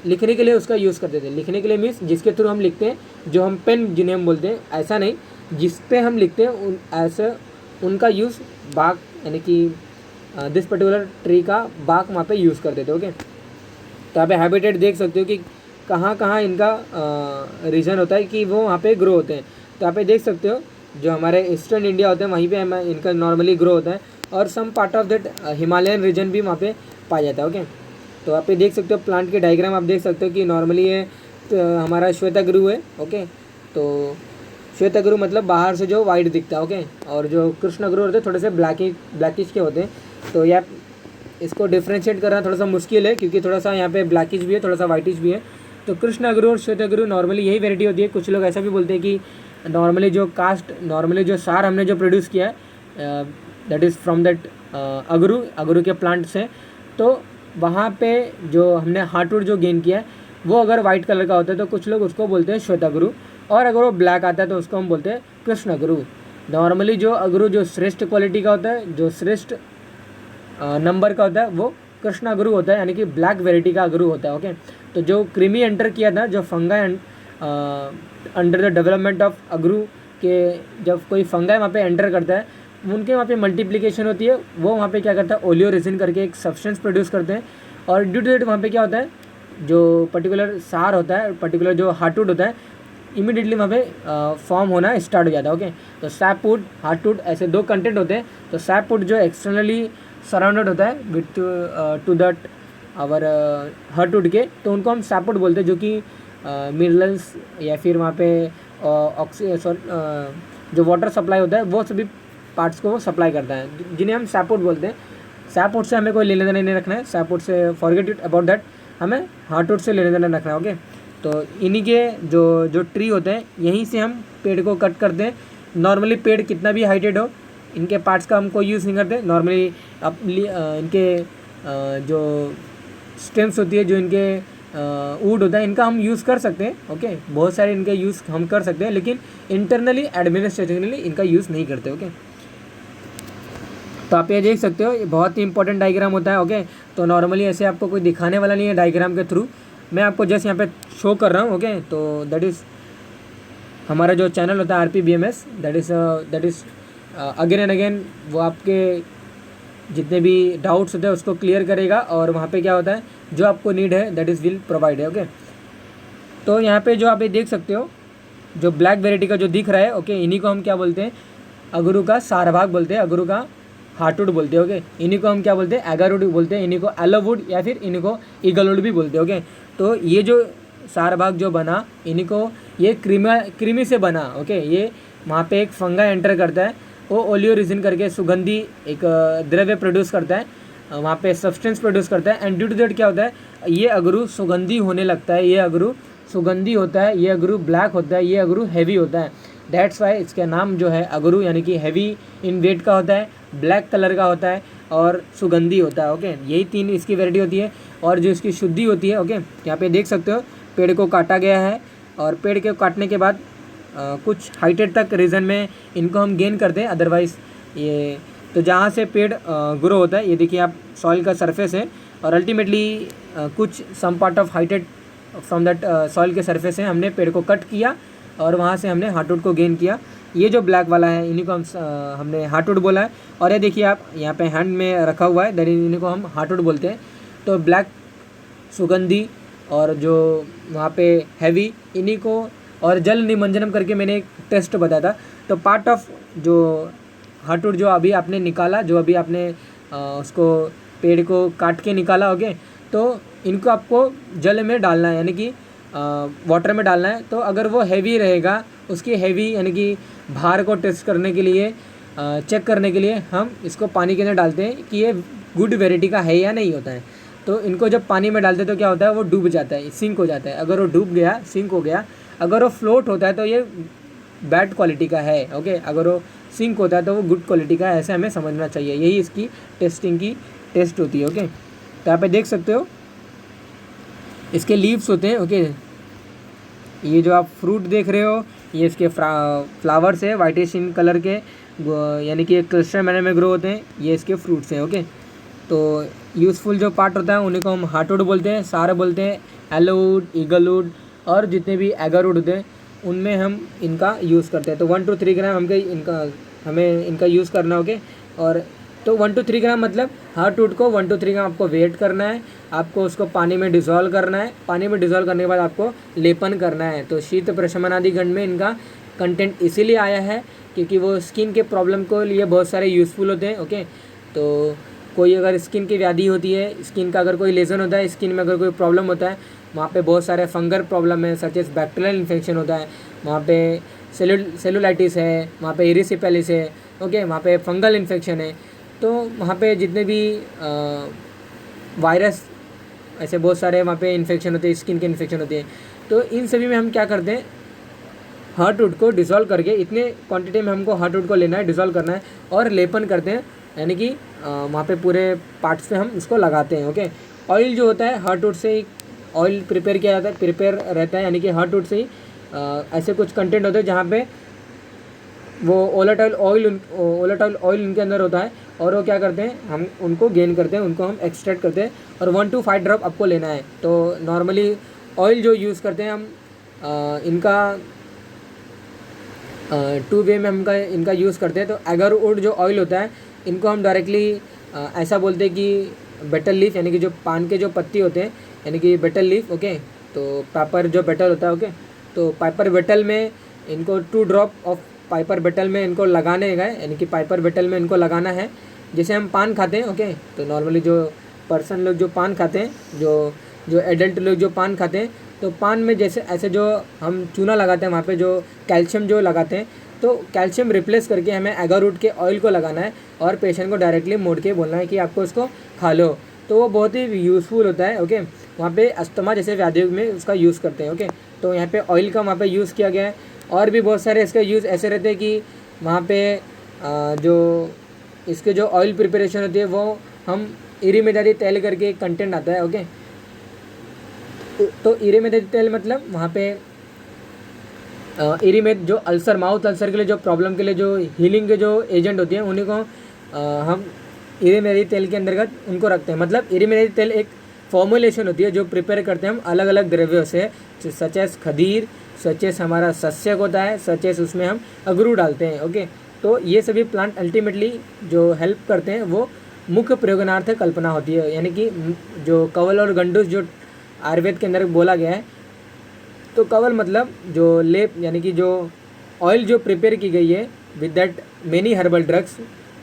लिखने के लिए उसका यूज़ करते थे। लिखने के लिए मीन्स जिसके थ्रू हम लिखते हैं, जो हम पेन जिन्हें हम बोलते हैं, ऐसा नहीं, जिस पे हम लिखते हैं ऐसा उनका यूज़ बाग, यानी कि दिस पर्टिकुलर ट्री का बाग वहाँ पे यूज़ करते थे। ओके, तो यहाँ पे हैबिटेट देख सकते हो कि कहाँ कहाँ इनका रीजन होता है कि वो वहाँ पे ग्रो होते हैं। तो यहाँ पे देख सकते हो जो हमारे ईस्टर्न इंडिया होते हैं वहीं पे इनका नॉर्मली ग्रो होता है, और some part of that Himalayan region भी वहाँ पे पाया जाता है। ओके, तो यहाँ पे देख सकते हो प्लांट के डायग्राम, आप देख सकते हो कि नॉर्मली ये हमारा श्वेतगुरु है। ओके, तो श्वेतगुरु मतलब बाहर से जो वाइट दिखता है। ओके, और जो कृष्णगुरु होते हैं थोड़े से ब्लैकिश के होते हैं। तो यार इसको डिफ्रेंशिएट करना थोड़ा सा मुश्किल है क्योंकि थोड़ा सा यहाँ पे ब्लैकिश भी है, थोड़ा सा वाइटिश भी है। तो कृष्णगुरु और श्वेतगुरु नॉर्मली यही वैरायटी होती है। कुछ लोग ऐसा भी बोलते हैं कि नॉर्मली जो सार हमने जो प्रोड्यूस किया है दैट इज़ फ्रॉम दैट अगरू के प्लांट से, तो वहाँ पे जो हमने हार्टवुड जो गेन किया है वो अगर वाइट कलर का होता है तो कुछ लोग उसको बोलते हैं श्वेतगुरु, और अगर वो ब्लैक आता है तो उसको हम बोलते हैं कृष्णगुरु। नॉर्मली जो अगरू जो श्रेष्ठ क्वालिटी का होता है, जो श्रेष्ठ नंबर का होता है वो कृष्णगुरु होता है, यानी कि ब्लैक वेराइटी का अगरू होता है। ओके, तो जो क्रीमी एंटर किया था, जो fungi under the development of अगरू के, जब कोई फंगाई वहाँ पे एंटर करता है उनके वहाँ पे मल्टीप्लिकेशन होती है, वो वहाँ पे क्या करता है ओलियोरेजिन करके एक सब्सटेंस प्रोड्यूस करते हैं, और ड्यू टू दैट वहाँ पे क्या होता है जो पर्टिकुलर सार होता है, पर्टिकुलर जो हार्टवुड होता है, इमीडिएटली वहाँ पे फॉर्म होना स्टार्ट हो जाता है। ओके, तो सैपवुड, हार्टवुड ऐसे दो कंटेंट होते हैं। तो सैपवुड जो एक्सटर्नली सराउंडेड होता है with to that our heartwood के, तो उनको हम सैपवुड बोलते हैं, जो कि मिनरल्स या फिर वहाँ पे जो वाटर सप्लाई होता है वो सभी पार्ट्स को वो सप्लाई करता है, जिन्हें हम सैपवुड बोलते हैं। सैपवुड से हमें कोई लेने देना नहीं रखना है, सैपवुड से फॉरगेट इट अबाउट दैट, हमें हार्टवुड से लेने देना रखना है। ओके, तो इन्हीं के जो ट्री होते हैं यहीं से हम पेड़ को कट करते हैं। नॉर्मली पेड़ कितना भी हाइटेड हो, इनके पार्ट्स का हम कोई यूज़ नहीं करते। नॉर्मली इनके जो स्टेम्स होती है, जो इनके वुड होता है, इनका हम यूज़ कर सकते हैं। ओके, बहुत सारे इनके यूज़ हम कर सकते हैं, लेकिन इंटरनली एडमिनिस्ट्रेशनली इनका यूज़ नहीं करते। ओके, तो आप ये देख सकते हो, ये बहुत ही इंपॉर्टेंट डायग्राम होता है। ओके, तो नॉर्मली ऐसे आपको कोई दिखाने वाला नहीं है डायग्राम के थ्रू, मैं आपको जस्ट यहाँ पे शो कर रहा हूँ। ओके, तो दैट इज़ हमारा जो चैनल होता है RPBMS, that is again and again वो आपके जितने भी डाउट्स होते हैं उसको क्लियर करेगा, और वहाँ पे क्या होता है, जो आपको नीड है दैट इज़ विल प्रोवाइड है। ओके, तो यहाँ पे जो आप ये देख सकते हो, जो ब्लैक वेराइटी का जो दिख रहा है, ओके, इन्हीं को हम क्या बोलते हैं, अगरू का सारभाग बोलते हैं, अगरू का हार्टवुड बोलते हैं। ओके, इन्हीं को हम क्या बोलते हैं, एगारवुड बोलते हैं, इन्हीं को एलोवुड या फिर इन्हीं को ईगलवुड भी बोलते हैं। ओके, तो ये जो सारभाग जो बना, इन्हीं को ये कृमि से बना। ओके, ये वहाँ पे एक फंगा एंटर करता है, वो ओलियोरिजिन करके सुगंधी एक द्रव्य प्रोड्यूस करता है, वहाँ पे सब्सटेंस प्रोड्यूस करता है, एंड ड्यू टू दैट क्या होता है, ये अगरू सुगंधी होने लगता है, ये अगरू सुगंधी होता है, ये अगरू ब्लैक होता है, ये अगरू हैवी होता है। दैट्स वाई इसका नाम जो है अगरू, यानी कि हैवी इन वेट का होता है, ब्लैक कलर का होता है और सुगंधी होता है। ओके, यही 3 इसकी वैरायटी होती है। और जो इसकी शुद्धि होती है, ओके, यहाँ पे देख सकते हो, पेड़ को काटा गया है, और पेड़ के काटने के बाद कुछ हाइटेड तक रीजन में इनको हम गेन करते हैं। अदरवाइज़ ये तो जहाँ से पेड़ ग्रो होता है, ये देखिए आप, सॉइल का सरफेस है, और अल्टीमेटली कुछ some part of heighted from that soil के सरफेस है, हमने पेड़ को कट किया और वहाँ से हमने हार्टवुड को गेन किया। ये जो ब्लैक वाला है, इन्हीं को हमने हार्टवुड बोला है। और ये देखिए आप यहाँ पे हैंड में रखा हुआ है, दैट इन्हीं को हम हार्टवुड बोलते हैं। तो ब्लैक सुगंधी और जो वहाँ पे हैवी, इन्हीं को, और जल निमंजनम करके मैंने एक टेस्ट बताया था। तो पार्ट ऑफ जो हार्टवुड जो अभी आपने निकाला, जो अभी आपने उसको पेड़ को काट के निकाला, ओके, तो इनको आपको जल में डालना है, यानी कि वाटर में डालना है। तो अगर वो हैवी रहेगा, उसकी हैवी यानी कि भार को टेस्ट करने के लिए, चेक करने के लिए हम इसको पानी के अंदर डालते हैं कि ये गुड वेराइटी का है या नहीं होता है। तो इनको जब पानी में डालते हैं तो क्या होता है, वो डूब जाता है, सिंक हो जाता है। अगर वो डूब गया, सिंक हो गया, अगर वो फ्लोट होता है तो ये बैड क्वालिटी का है। ओके, अगर वो सिंक होता है तो वो गुड क्वालिटी का है, ऐसे हमें समझना चाहिए। यही इसकी टेस्टिंग की टेस्ट होती है। ओके, तो यहाँ पे देख सकते हो इसके लीव्स होते हैं। ओके, ये जो आप फ्रूट देख रहे हो, ये इसके फ्लावर्स है, वाइटिश इन कलर के, यानी कि एक क्लस्टर मैनर में ग्रो होते हैं। ये इसके फ्रूट्स हैं। ओके, तो यूज़फुल जो पार्ट होता है उन्हीं को हम हार्टवुड बोलते हैं, सार बोलते हैं, एलोवुड, ईगलवुड और जितने भी एगारवुड होते हैं उनमें हम इनका यूज़ करते हैं। तो 1 to 3 ग्राम हमें इनका यूज़ करना। ओके, और तो 1 to 3 ग्राम मतलब हार्टवुड को 1 to 3 ग्राम आपको वेट करना है, आपको उसको पानी में डिज़ोल्व करना है। पानी में डिज़ोल्व करने के बाद आपको लेपन करना है। तो शीत प्रशमनादि गंध में इनका कंटेंट इसीलिए आया है क्योंकि वो स्किन के प्रॉब्लम को लिए बहुत सारे यूज़फुल होते हैं। ओके, तो कोई अगर स्किन की व्याधि होती है, स्किन का अगर कोई लेजन होता है, स्किन में अगर कोई प्रॉब्लम होता है, वहाँ पे बहुत सारे फंगल प्रॉब्लम है, सच एस बैक्टीरियल इन्फेक्शन होता है, वहाँ पे सेलुलाइटिस है, वहाँ पे इरिसिपेलिस है। ओके, वहाँ पे फंगल इन्फेक्शन है। तो वहाँ पे जितने भी वायरस, ऐसे बहुत सारे वहाँ पे इन्फेक्शन होते हैं, स्किन के इन्फेक्शन होते हैं। तो इन सभी में हम क्या करते हैं, हार्टवुड को डिसॉल्व करके, इतने क्वांटिटी में हमको हार्टवुड को लेना है, डिसॉल्व करना है और लेपन करते हैं, यानी कि वहाँ पे पूरे पार्ट्स पे हम इसको लगाते हैं। ओके, ऑयल जो होता है हार्टवुड से ही ऑयल प्रिपेयर किया जाता है, प्रिपेयर रहता है, यानी कि हार्टवुड से ही ऐसे कुछ कंटेंट होते हैं जहाँ पे वो ओलेटाइल ऑयल उनके अंदर होता है, और वो क्या करते हैं, हम उनको गेन करते हैं, उनको हम एक्सट्रैक्ट करते हैं, और 1 to 5 ड्रॉप आपको लेना है। तो नॉर्मली ऑयल जो यूज़ करते हैं हम इनका 2 वे में हम इनका यूज़ करते हैं। तो एगारवुड जो ऑयल होता है, इनको हम डायरेक्टली ऐसा बोलते हैं कि बेटल लीफ, यानी कि जो पान के जो पत्ती होते हैं, यानी कि बेटल लीफ। ओके, तो पाइपर जो बेटल होता है, ओके, तो पाइपर बेटल में इनको 2 ड्रॉप ऑफ पाइपर बेटल में इनको लगाने गए, यानी कि पाइपर बेटल में इनको लगाना है। जैसे हम पान खाते हैं, ओके, तो नॉर्मली जो पर्सन लोग जो पान खाते हैं, जो एडल्ट लोग जो पान खाते हैं, तो पान में जैसे ऐसे जो हम चूना लगाते हैं, वहाँ पे जो कैल्शियम जो लगाते हैं, तो कैल्शियम रिप्लेस करके हमें एगारवुड के ऑयल को लगाना है और पेशेंट को डायरेक्टली मोड़ के बोलना है कि आपको इसको खा लो। तो वो बहुत ही यूज़फुल होता है। ओके, वहाँ पे अस्थमा जैसे व्याधियों में उसका यूज़ करते हैं। ओके, तो यहाँ पे ऑयल का वहाँ पे यूज़ किया गया है। और भी बहुत सारे इसका यूज़ ऐसे रहते हैं कि वहाँ पे जो इसके जो ऑयल प्रिपरेशन होती है, वो हम इरी में तेल करके कंटेंट आता है। ओके, तो इरेमेदी तेल मतलब वहाँ पे इरीमेद जो अल्सर, माउथ अल्सर के लिए, जो प्रॉब्लम के लिए जो हीलिंग के जो एजेंट होती हैं उन्हीं को हम इरीमेदी तेल के अंतर्गत उनको रखते हैं। मतलब इरीमेदी तेल एक फॉर्मुलेशन होती है जो प्रिपेयर करते हैं हम अलग अलग द्रव्यों से, such as Khadir, such as हमारा सस्यक होता है, सच एस उसमें हम अगरू डालते हैं। ओके, तो ये सभी प्लांट अल्टीमेटली जो हेल्प करते हैं वो मुख्य प्रयोजनार्थ कल्पना होती है। यानी कि जो कवल और गंडूस जो आयुर्वेद के अंदर बोला गया है, तो कवल मतलब जो लेप यानी कि जो ऑयल जो प्रिपेयर की गई है with that many herbal drugs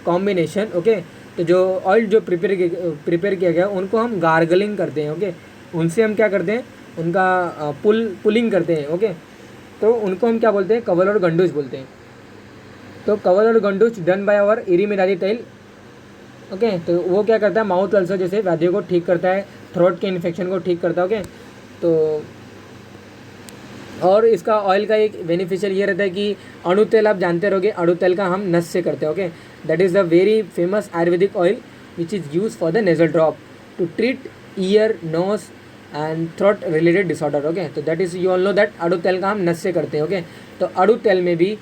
combination. Okay, तो जो ऑयल जो प्रिपेयर किया गया उनको हम गार्गलिंग करते हैं। ओके, उनसे हम क्या करते हैं, उनका पुलिंग करते हैं। ओके, तो उनको हम क्या बोलते हैं, कवल और गंडूस बोलते हैं। तो कवल और गंडूस डन बाय आवर इरीमेदी तेल। ओके, तो वो क्या करता है, माउथ अल्सर जैसे व्याधियों को ठीक करता है, थ्रोट के इन्फेक्शन को ठीक करता है। ओके, तो और इसका ऑयल का एक बेनिफिशियल ये रहता है कि अणु तेल आप जानते रहोगे, अणु तेल का हम नस से करते हैं। Okay, that is the very famous Ayurvedic oil which is use for the nasal drop to treat ear, nose and throat related disorder. Okay, तो that is, you all know that अणु तेल का हम नस से करते हैं। ओके, तो अणु तेल में भी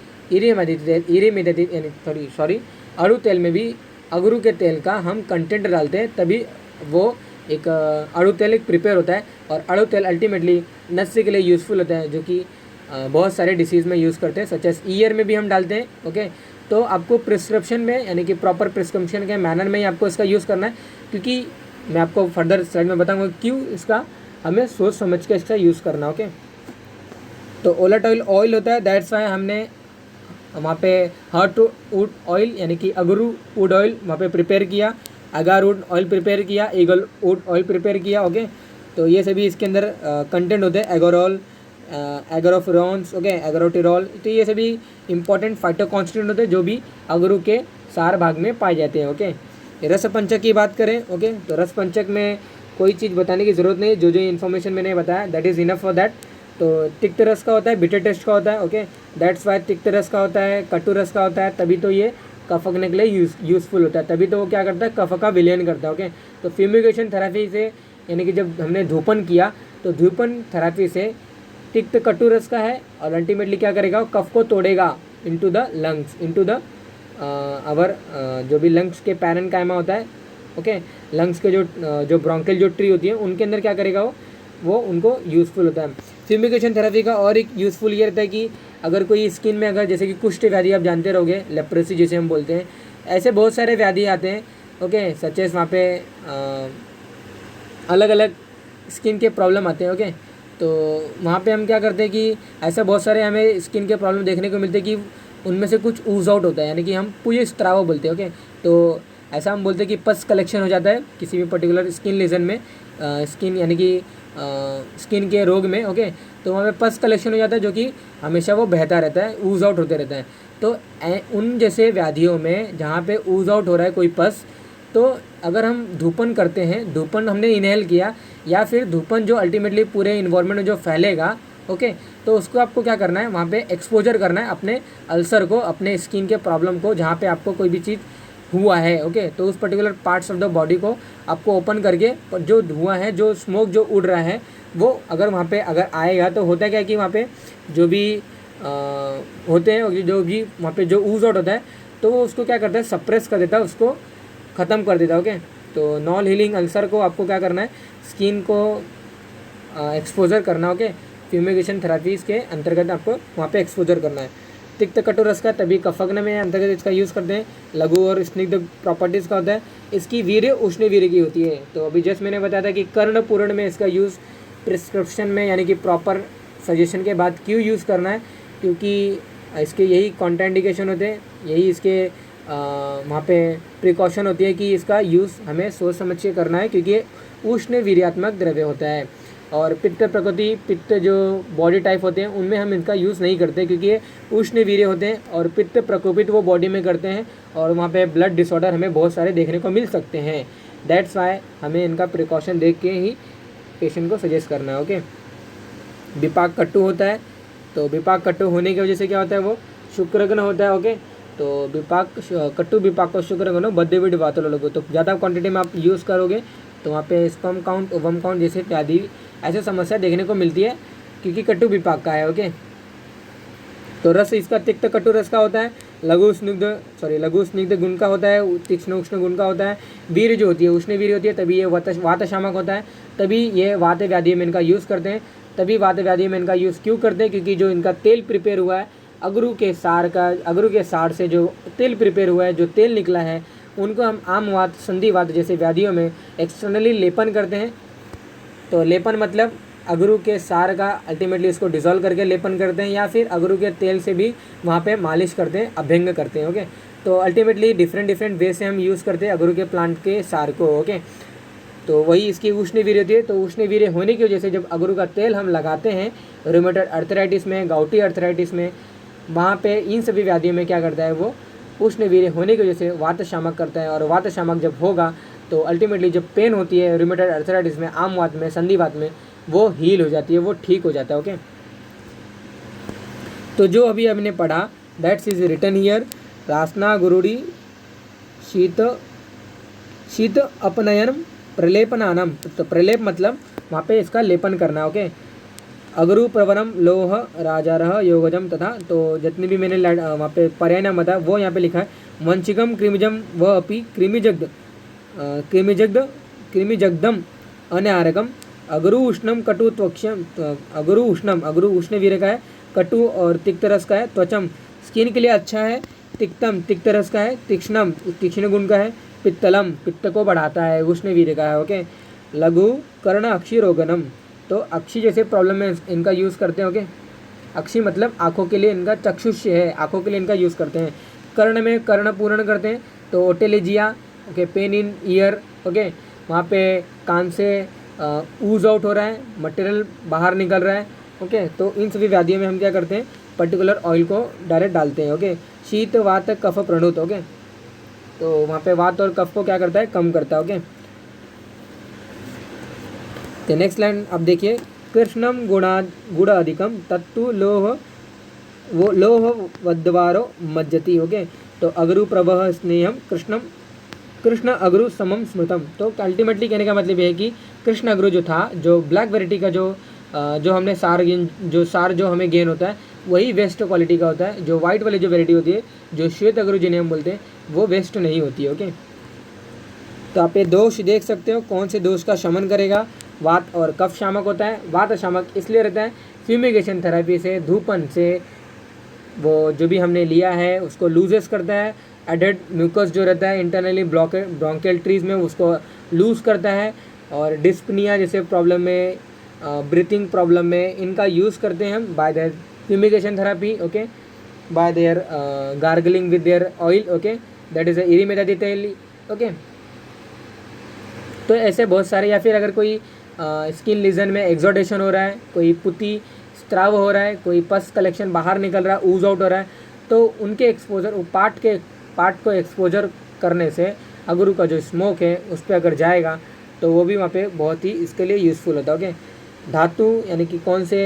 अणु तेल में भी अगरू के तेल का हम कंटेंट डालते हैं, तभी वो एक अणु तेल एक प्रिपेयर होता है। और अणु तेल अल्टीमेटली नस्य के लिए यूज़फुल होता है, जो कि बहुत सारे डिसीज़ में यूज़ करते हैं, सच एस ईयर में भी हम डालते हैं। ओके, तो आपको प्रिस्क्रिप्शन में यानी कि प्रॉपर प्रिस्क्रिप्शन के मैनर में ही आपको इसका यूज़ करना है, क्योंकि मैं आपको फर्दर स्लाइड में बताऊंगा क्यों इसका हमें सोच समझ के इसका यूज़ करना। ओके, तो ओलेट ऑयल होता है, दैट्स वाई हमने वहाँ पे हर्ट वुड ऑयल यानी कि अगरू वुड ऑयल वहाँ पे प्रिपेयर किया, अगार वुड ऑयल प्रिपेयर किया, ईगल वुड ऑयल प्रिपेयर किया। ओके, तो ये सभी इसके अंदर कंटेंट होते हैं, एगोरॉल, एगोरोफ्रोन्स, ओके, एगोरोटिरॉल। तो ये सभी इंपॉर्टेंट फाइटो कॉन्स्टिट्यूएंट होते हैं जो भी अगरू के सार भाग में पाए जाते हैं। ओके, रस पंचक की बात करें, ओके, तो रस पंचक में कोई चीज़ बताने की ज़रूरत नहीं, जो जो इन्फॉर्मेशन मैंने बताया that is enough for that. तो तिक्त रस का होता है, बिटर टेस्ट का होता है। ओके, दैट्स वाई तिक्त रस का होता है, कटु रस का होता है, तभी तो ये कफकने के लिए यूज़फुल होता है, तभी तो वो क्या करता है, कफ का विलयन करता है। ओके, तो फ्यूमिगेशन थेरेपी से यानी कि जब हमने धूपन किया तो धूपन थेरेपी से तिक्त कटु रस का है और अल्टीमेटली क्या करेगा, कफ को तोड़ेगा into the lungs, into the our जो भी लंग्स के पैरन कायमा होता है। ओके, लंग्स के जो ब्रोंकियल जो ट्री होती है उनके अंदर क्या करेगा वो उनको यूज़फुल होता है। फ्यूमिगेशन थेरेपी का और एक यूज़फुल ये रहता है कि अगर कोई स्किन में अगर जैसे कि कुष्ठ व्याधि आप जानते रहोगे, लेप्रेसी जिसे हम बोलते हैं, ऐसे बहुत सारे व्याधि आते हैं। ओके, सच एस वहाँ पे अलग अलग स्किन के प्रॉब्लम आते हैं। ओके, तो वहाँ पे हम क्या करते हैं कि ऐसा बहुत सारे हमें स्किन के प्रॉब्लम देखने को मिलते हैं कि उनमें से कुछ ऊज आउट होता है, यानी कि हम पूरे स्त्राव बोलते हैं। ओके, तो ऐसा हम बोलते हैं कि पस कलेक्शन हो जाता है किसी भी पर्टिकुलर स्किन लेजन में, स्किन यानी कि स्किन के रोग में। ओके, तो वहाँ पे पस कलेक्शन हो जाता है जो कि हमेशा वो बहता रहता है, ऊज आउट होते रहता है। तो उन जैसे व्याधियों में जहाँ पे ऊज आउट हो रहा है कोई पस, तो अगर हम धूपन करते हैं, धूपन हमने इनहेल किया या फिर धूपन जो अल्टीमेटली पूरे इन्वायरमेंट में जो फैलेगा, ओके, तो उसको आपको क्या करना है, वहाँ पे एक्सपोजर करना है अपने अल्सर को, अपने स्किन के प्रॉब्लम को, जहाँ पे आपको कोई भी चीज़ हुआ है। ओके, तो उस particular parts of the body को आपको ओपन करके जो धुआं है, जो स्मोक जो उड़ रहा है, वो अगर वहाँ पे अगर आएगा तो होता क्या है कि वहाँ पे जो भी होते हैं, जो भी वहाँ पे जो ऊज आउट होता है, तो वो उसको क्या करता है, सप्रेस कर देता है, उसको ख़त्म कर देता है। ओके, तो नॉन हीलिंग अल्सर को आपको क्या करना है, स्किन को एक्सपोजर करना। ओके, फ्यूमिगेशन थेरेपीज़ के अंतर्गत आपको वहाँ पे एक्सपोजर करना है। तिक्त कटु रस का तभी कफग्न में अंतर्गत इसका यूज़ करते हैं। लघु और स्निग्ध प्रॉपर्टीज़ का होता है, इसकी वीर्य उष्ण वीर्य की होती है। तो अभी जस्ट मैंने बताया था कि कर्णपूरण में इसका यूज़ प्रिस्क्रिप्शन में यानी कि प्रॉपर सजेशन के बाद क्यों यूज़ करना है, क्योंकि इसके यही कॉन्ट्राइंडिकेशन होते हैं, यही इसके वहाँ पे प्रिकॉशन होती है कि इसका यूज़ हमें सोच समझ के करना है, क्योंकि ये उष्ण वीर्यात्मक द्रव्य होता है। और पित्त प्रकृति, पित्त जो बॉडी टाइप होते हैं उनमें हम इनका यूज़ नहीं करते, क्योंकि ये उष्ण वीर्य होते हैं और पित्त प्रकोपित वो बॉडी में करते हैं और वहाँ पे ब्लड डिसऑर्डर हमें बहुत सारे देखने को मिल सकते हैं। दैट्स वाई हमें इनका प्रिकॉशन देख के ही पेशेंट को सजेस्ट करना है। ओके, विपाक कट्टू होता है, तो विपाक कट्टू होने की वजह से क्या होता है, वो शुक्रग्न होता है। ओके, तो विपाक कट्टू विपाक को शुक्रग्न बद्धविड वातुल लोगो, तो ज़्यादा क्वांटिटी में आप यूज़ करोगे तो वहाँ पे स्पर्म काउंट, ओवम काउंट जैसे व्याधि ऐसी समस्या देखने को मिलती है क्योंकि कटु विपाक का है। ओके, तो रस इसका तिक्त कटु रस का होता है, लघु स्निग्ध गुण का होता है, तीक्ष्ण उष्ण गुण का होता है। वीर जो होती है उष्ण वीर होती है, तभी ये वात शामक होता है, तभी ये वात व्याधि में इनका यूज़ करते हैं। तभी वात व्याधि में इनका यूज़ क्यों करते हैं? क्योंकि जो इनका तेल प्रिपेयर हुआ है अगरू के सार से जो तेल प्रिपेयर हुआ है, जो तेल निकला है, उनको हम आम वात संधिवात जैसे व्याधियों में एक्सटर्नली लेपन करते हैं। तो लेपन मतलब अगरू के सार का अल्टीमेटली इसको डिज़ोल्व करके लेपन करते हैं, या फिर अगरू के तेल से भी वहाँ पे मालिश करते हैं, अभ्यंग करते हैं। ओके, तो अल्टीमेटली डिफरेंट वे से हम यूज़ करते हैं अगरू के प्लांट के सार को। ओके, तो वही इसकी उष्णवीर्य होती है। तो उष्णवीर्य होने की वजह से जब अगरू का तेल हम लगाते हैं रूमेटॉइड अर्थराइटिस में, गाउटी अर्थराइटिस में, वहाँ पे इन सभी व्याधियों में क्या करता है वो उष्णवीर्य होने की वजह से वात शामक करता है। और वात शामक जब होगा तो अल्टीमेटली जब पेन होती है रूमेटॉइड अर्थराइटिस में, आम वात में, संधिवात में, वो हील हो जाती है, वो ठीक हो जाता है। ओके, तो जो अभी हमने पढ़ा दैट्स इज रिटन हियर, रासना गुरुड़ी शीत अपनयन प्रलेपनानम। तो प्रलेप मतलब वहाँ पे इसका लेपन करना। ओके, अगरु प्रवरम लोह राजारह योगजम तथा, तो जितने भी मैंने वहाँ पे पर्याय नाम बताया वो यहाँ पे लिखा है। वंशिकम कृमिजम व अपि कृमिजगदम अनारकम अगरु उष्णम कटु त्वक्षम। अगरु उष्ण वीर्य का है, कटु और तिक्त रस का है, त्वचम स्किन के लिए अच्छा है, तिक्तम तिक्त रस का है, तीक्ष्णम तीक्ष्ण गुण का है, पित्तलम पित्त को बढ़ाता है, उष्ण वीर्य का है। ओके, लघु कर्ण अक्षी रोगनम, तो अक्षी जैसे प्रॉब्लम में इनका यूज़ करते हैं। ओके, अक्षी मतलब आँखों के लिए इनका चक्षुष्य है, आँखों के लिए इनका यूज़ करते हैं। कर्ण में कर्ण पूर्ण करते हैं, तो otalgia. Okay, pain in ear. Okay, वहाँ पे कान से ऊज आउट हो रहा है, मटेरियल बाहर निकल रहा है। ओके, तो इन सभी व्याधियों में हम क्या करते हैं पर्टिकुलर ऑयल को डायरेक्ट डालते हैं। ओके, शीत वात कफ प्रणुत। ओके, तो वहाँ पे वात और कफ को क्या करता है कम करता है। ओके, तो नेक्स्ट लाइन अब देखिए, कृष्णम गुण अधिकम तत्तु लोह वद्वारो मज्जति। ओके, तो अगरु प्रभः स्नेहम कृष्ण अगरु समम स्मृतम। तो अल्टीमेटली कहने का मतलब ये है कि कृष्ण अगरु जो था, जो ब्लैक वेराइटी का जो हमने सार जो हमें गेन होता है वही वेस्ट क्वालिटी का होता है। जो वाइट वाली जो वेराइटी होती है, जो श्वेत अगरु जिन्हें हम बोलते हैं, वो वेस्ट नहीं होती है। ओके, तो आप ये दोष देख सकते हो, कौन से दोष का शमन करेगा? वात और कफ शामक होता है। वात शामक इसलिए रहता है फ्यूमिगेशन थेरेपी से, धूपन से वो जो भी हमने लिया है उसको लूजेस करता है। एडेड म्यूकस जो रहता है इंटरनली ब्रोंकियल ट्रीज में, उसको लूज करता है। और डिस्पनिया जैसे प्रॉब्लम में, ब्रीथिंग प्रॉब्लम में इनका यूज़ करते हैं हम by their fumigation therapy. Okay, by their gargling with their oil. Okay, that is इरीमेटाडिटेल। ओके, तो ऐसे बहुत सारे, या फिर अगर कोई स्किन लीजन में एक्सोडेशन हो रहा है, कोई पुती स्त्राव हो रहा है, कोई पस कलेक्शन बाहर निकल रहा है, ऊज आउट हो रहा है, तो उनके एक्सपोजर पार्ट को एक्सपोजर करने से अगरू का जो स्मोक है उस पर अगर जाएगा तो वो भी वहाँ पे बहुत ही इसके लिए यूज़फुल होता है। ओके, धातु यानी कि कौन से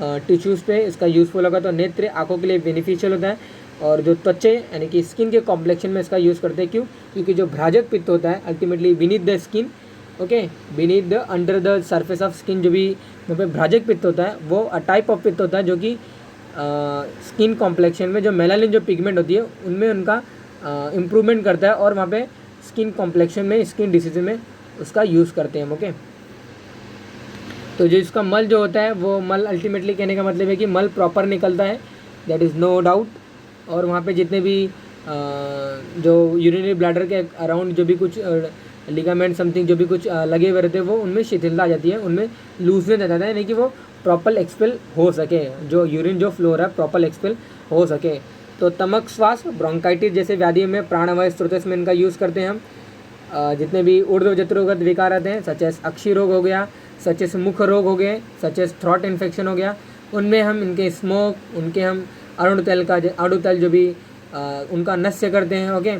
टिश्यूज़ पे इसका यूज़फुल होगा? तो नेत्र आँखों के लिए बेनिफिशियल होता है। और जो त्वचा यानी कि स्किन के कॉम्प्लेक्शन में इसका यूज़ करते हैं। क्यों? क्योंकि जो भ्राजक पित्त होता है ultimately beneath the skin, okay, beneath the under the surface of skin, जो भी वहाँ पे भ्राजक पित्त होता है वो टाइप ऑफ पित्त होता है जो कि स्किन कॉम्प्लेक्शन में जो मेलानिन जो पिगमेंट होती है उनमें उनका इम्प्रूवमेंट करता है, और वहाँ पे स्किन कॉम्प्लेक्शन में, स्किन डिसीज में उसका यूज़ करते हैं हम। ओके, तो जो इसका मल जो होता है वो मल अल्टीमेटली कहने का मतलब है कि मल प्रॉपर निकलता है, दैट इज़ नो डाउट। और वहाँ पे जितने भी जो यूरिनरी ब्लैडर के अराउंड जो भी कुछ लिगामेंट समथिंग जो भी कुछ लगे हुए रहते हैं वो उनमें शिथिलता आ जाती है, उनमें लूजनेस आ जाता है, यानी कि वो प्रॉपर एक्सपेल हो सके, जो यूरिन जो फ्लो रहा है प्रॉपर एक्सपेल हो सके। तो तमक श्वास, ब्रोंकाइटिस जैसे व्याधि में प्राणवायु स्रोत में इनका यूज़ करते हैं हम। जितने भी ऊर्ध्व जत्रोगत विकार आते हैं, सच एस अक्षी रोग हो गया, सच एस मुख रोग हो गए, सच एस थ्रॉट इन्फेक्शन हो गया, उनमें हम इनके स्मोक, उनके हम अरुण तेल जो भी उनका नस्य करते हैं। ओके,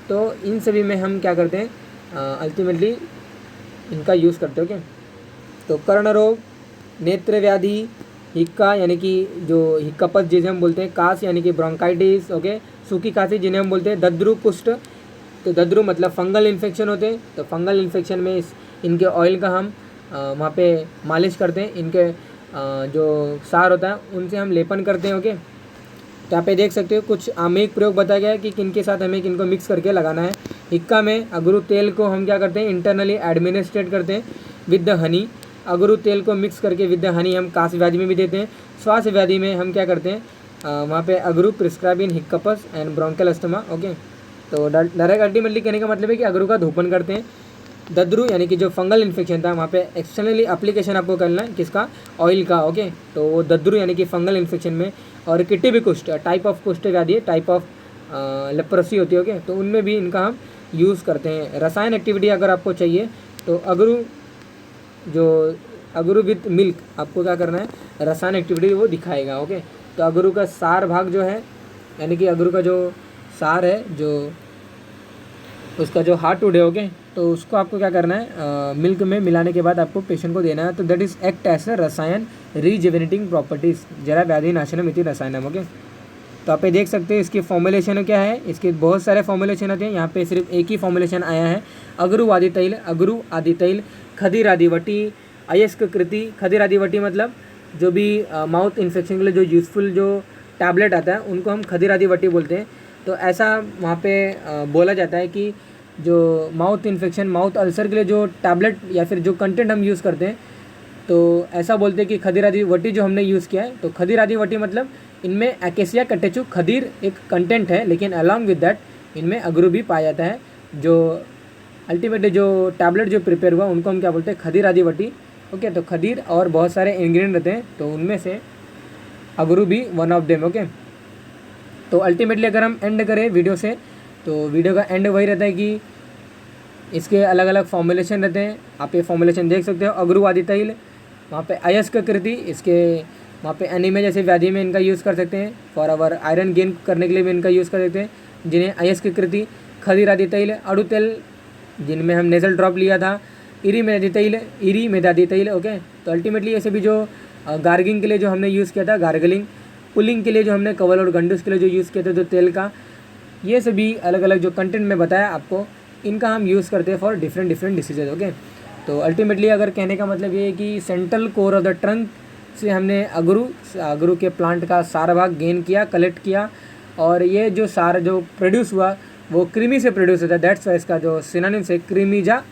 तो इन सभी में हम क्या करते हैं अल्टीमेटली इनका यूज़ करते हैं। ओके, तो कर्ण रोग, नेत्र व्याधि, हिक्का यानी कि जो हिक्कापस जिसे हम बोलते हैं, कास यानी कि ब्रोंकाइटिस, ओके, सूखी खांसी जिन्हें हम बोलते हैं, दद्रु कुष्ठ, तो दद्रु मतलब फंगल इन्फेक्शन होते हैं, तो फंगल इन्फेक्शन में इनके ऑयल का हम वहाँ पे मालिश करते हैं, इनके जो सार होता है उनसे हम लेपन करते हैं। ओके, तो यहाँ पे देख सकते हो कुछ आमेक प्रयोग बताया गया है कि किन के साथ हमें किनको मिक्स करके लगाना है। हिक्का में अगरू तेल को हम क्या करते हैं, इंटरनली एडमिनिस्ट्रेट करते हैं विद द हनी। अगरू तेल को मिक्स करके विद द हनी हम काश व्याधि में भी देते हैं। श्वास व्याधि में हम क्या करते हैं, वहाँ पे अगरू prescribe in hiccups and bronchial asthma. Okay, तो डायरेक्ट अल्टीमेटली कहने का मतलब है कि अगरू का धूपन करते हैं। दद्रू यानी कि जो फंगल इन्फेक्शन था वहाँ पे एक्सटर्नली एप्लीकेशन आपको करना है किसका, ऑयल का। ओके, तो वो दद्रू यानी कि फंगल इन्फेक्शन में। और किटी कुष्ठ टाइप ऑफ कुष्ठ व्याधि, टाइप ऑफ लेप्रोसी होती है। ओके, तो उनमें भी इनका हम यूज़ करते हैं। रसायन एक्टिविटी अगर आपको चाहिए तो अगरू विथ मिल्क आपको क्या करना है, रसायन एक्टिविटी वो दिखाएगा। ओके, तो अगरू का सार भाग जो है, यानी कि अगरू का जो सार है, जो उसका जो हार्टवुड है, ओके, तो उसको आपको क्या करना है, मिल्क में मिलाने के बाद आपको पेशेंट को देना है। तो that is act as a रसायन रीजेवरेटिंग प्रॉपर्टीज जरा व्याधि नाशनम इति रसायनम। ओके, तो आप ये देख सकते हैं इसकी फॉर्मुलेशन क्या है, इसके बहुत सारे फॉर्मुलेशन आते हैं। यहाँ पे सिर्फ एक ही फॉर्मुलेशन आया है, अगरू आदि तैल खदीर आदि वटी अयस्क कृति। खदीर आदि वटी मतलब जो भी माउथ इन्फेक्शन के लिए जो यूज़फुल जो टैबलेट आता है उनको हम खदीर आदि वटी बोलते हैं। तो ऐसा वहाँ पे बोला जाता है कि जो माउथ इन्फेक्शन, माउथ अल्सर के लिए जो टैबलेट या फिर जो कंटेंट हम यूज़ करते हैं, तो ऐसा बोलते हैं कि खदीर आदि वटी जो हमने यूज़ किया है, तो खदीर आदि वटी मतलब इनमें एकेसिया कटेचु खदीर एक कंटेंट है, लेकिन अलॉन्ग विद दैट इनमें अगरू भी पाया जाता है। जो अल्टीमेटली जो टैबलेट जो प्रिपेयर हुआ उनको हम क्या बोलते हैं, खदीर आदि वटी। ओके, तो खदीर और बहुत सारे इंग्रेडिएंट रहते हैं, तो उनमें से अगरू भी वन ऑफ देम। ओके, तो अल्टीमेटली अगर हम एंड करें वीडियो से, तो वीडियो का एंड वही रहता है कि इसके अलग अलग फॉर्मुलेशन रहते हैं। आप ये फॉर्मुलेशन देख सकते हो, अगरू आदि तैल, वहाँ पे अयस्क कृति, इसके वहाँ पे एनीमिया जैसे व्याधि में इनका यूज़ कर सकते हैं। फॉर आवर आयरन गेन करने के लिए भी इनका यूज़ कर सकते हैं, जिन्हें अयस्क कृति, खदीर आदि तैल, अड़ू तेल जिनमें हम नेजल ड्रॉप लिया था, इरी मेदादी तैल। ओके, तो अल्टीमेटली ऐसे भी जो गार्गिंग के लिए जो हमने यूज़ किया था, गार्गलिंग, पुलिंग के लिए जो हमने कवल और गंडूस के लिए जो यूज़ किया था जो तेल का, ये सभी अलग अलग जो कंटेंट में बताया आपको, इनका हम यूज़ करते हैं फॉर डिफरेंट डिसीजेज। ओके, तो अल्टीमेटली अगर कहने का मतलब ये है कि central core of the trunk से हमने अगरू के प्लांट का सारा भाग गेन किया, कलेक्ट किया, और ये जो सारा जो प्रोड्यूस हुआ वो क्रीमी से प्रोड्यूस होता है। दैट्स वाई इसका जो सिनोनिम्स है क्रीमीजा,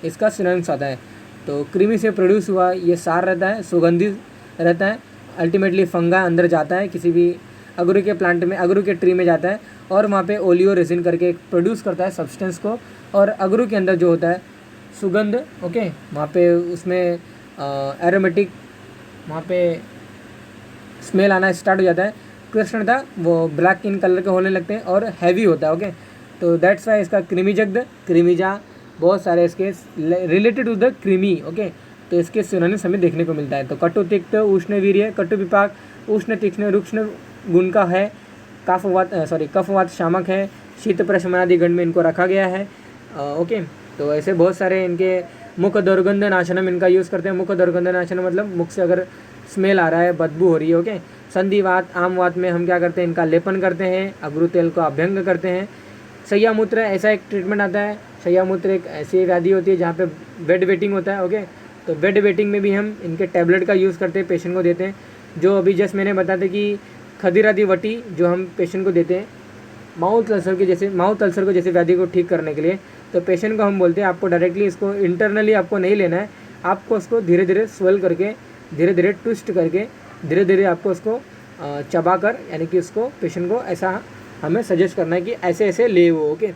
इसका सिनोनिम्स आता है। तो क्रीमी से प्रोड्यूस हुआ ये सार रहता है, सुगंधित रहता है। अल्टीमेटली फंगा अंदर जाता है किसी भी अगरू के प्लांट में, अगरू के ट्री में जाता है, और वहाँ पे ओलियो रेजिन करके प्रोड्यूस करता है सब्सटेंस को, और अगरू के अंदर जो होता है सुगंध, ओके, वहाँ पे उसमें एरोमेटिक, वहाँ पे स्मेल आना स्टार्ट हो जाता है। कृष्णता वो ब्लैक इन कलर के होने लगते हैं और हैवी होता है। ओके, तो दैट्स वाई इसका क्रीमीजग्ध, क्रीमीजा, बहुत सारे इसके रिलेटेड टू द क्रीमी। ओके, तो इसके सिनोनिम्स हमें देखने को मिलता है। तो कटु तिक्त, उष्ण वीर्य, कटु विपाक, उष्ण तीक्ष्ण, रुक्ष्ण गुण का है, कफवात शामक है, शीत प्रशमनादि गण में इनको रखा गया है। ओके, तो ऐसे बहुत सारे इनके मुख दुर्गंध नाशनम इनका यूज़ करते हैं। मुख दुर्गंध नाशनम मतलब मुख से अगर स्मेल आ रहा है, बदबू हो रही है। ओके, संधिवात, आमवात में हम क्या करते हैं, इनका लेपन करते हैं, अगरू तेल को अभ्यंग करते हैं। सैया मूत्र ऐसा एक ट्रीटमेंट आता है। सैया मूत्र एक ऐसी व्याधि होती है जहाँ पे बेड वेटिंग होता है। ओके, तो बेड वेटिंग में भी हम इनके टैबलेट का यूज़ करते हैं, पेशेंट को देते हैं। जो अभी जस्ट मैंने बताया था कि खदीर आदि वटी जो हम पेशेंट को देते हैं माउथ अल्सर को जैसे व्याधि को ठीक करने के लिए, तो पेशेंट को हम बोलते हैं आपको डायरेक्टली इसको इंटरनली आपको नहीं लेना है, आपको उसको धीरे धीरे स्वेल करके, धीरे धीरे ट्विस्ट करके, धीरे धीरे आपको उसको चबा कर, यानी कि उसको पेशेंट को ऐसा हमें सजेस्ट करना है कि ऐसे ऐसे ले वो। ओके,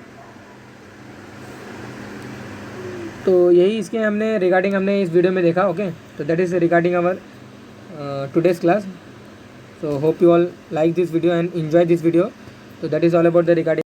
तो यही इसके हमने रिगार्डिंग हमने इस वीडियो में देखा। ओके, तो that is regarding our today's class. So hope you all like this video and enjoy this video. So that is all about the regarding